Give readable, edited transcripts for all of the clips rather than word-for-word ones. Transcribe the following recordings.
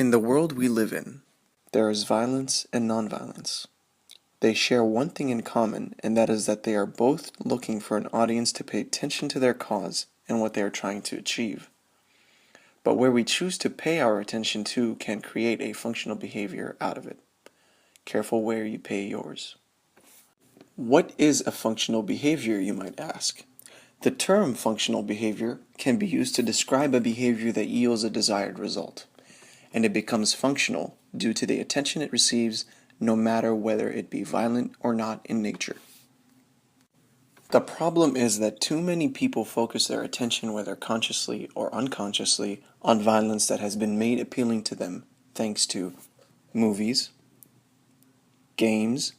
In the world we live in, there is violence and nonviolence. They share one thing in common, and that is that they are both looking for an audience to pay attention to their cause and what they are trying to achieve. But where we choose to pay our attention to can create a functional behavior out of it. Careful where you pay yours. What is a functional behavior, you might ask? The term functional behavior can be used to describe a behavior that yields a desired result, and it becomes functional due to the attention it receives, no matter whether it be violent or not in nature. The problem is that too many people focus their attention, whether consciously or unconsciously, on violence that has been made appealing to them thanks to movies, games,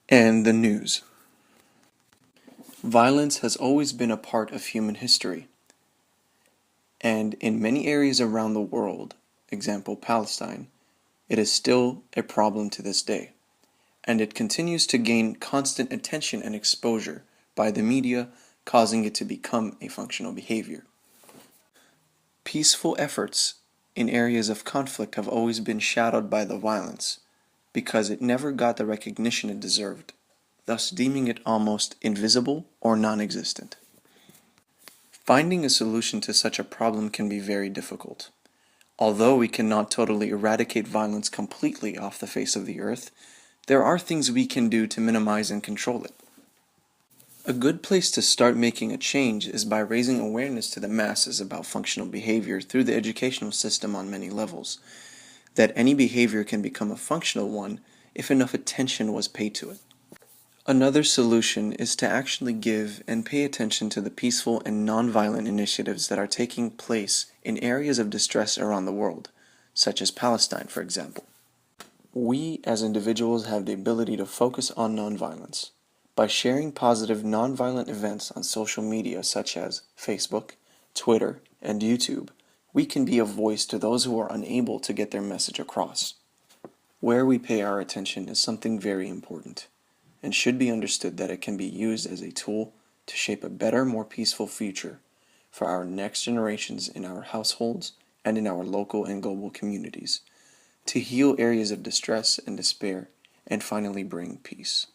and the news. Violence has always been a part of human history, and in many areas around the world, example Palestine, it is still a problem to this day, and it continues to gain constant attention and exposure by the media, causing it to become a functional behavior. Peaceful efforts in areas of conflict have always been shadowed by the violence, because it never got the recognition it deserved, thus deeming it almost invisible or non-existent. Finding a solution to such a problem can be very difficult. Although we cannot totally eradicate violence completely off the face of the earth, there are things we can do to minimize and control it. A good place to start making a change is by raising awareness to the masses about functional behavior through the educational system on many levels, that any behavior can become a functional one if enough attention was paid to it. Another solution is to actually give and pay attention to the peaceful and nonviolent initiatives that are taking place in areas of distress around the world, such as Palestine, for example. We as individuals have the ability to focus on nonviolence. By sharing positive nonviolent events on social media such as Facebook, Twitter, and YouTube, we can be a voice to those who are unable to get their message across. Where we pay our attention is something very important, and should be understood that it can be used as a tool to shape a better, more peaceful future for our next generations in our households and in our local and global communities, to heal areas of distress and despair, and finally bring peace.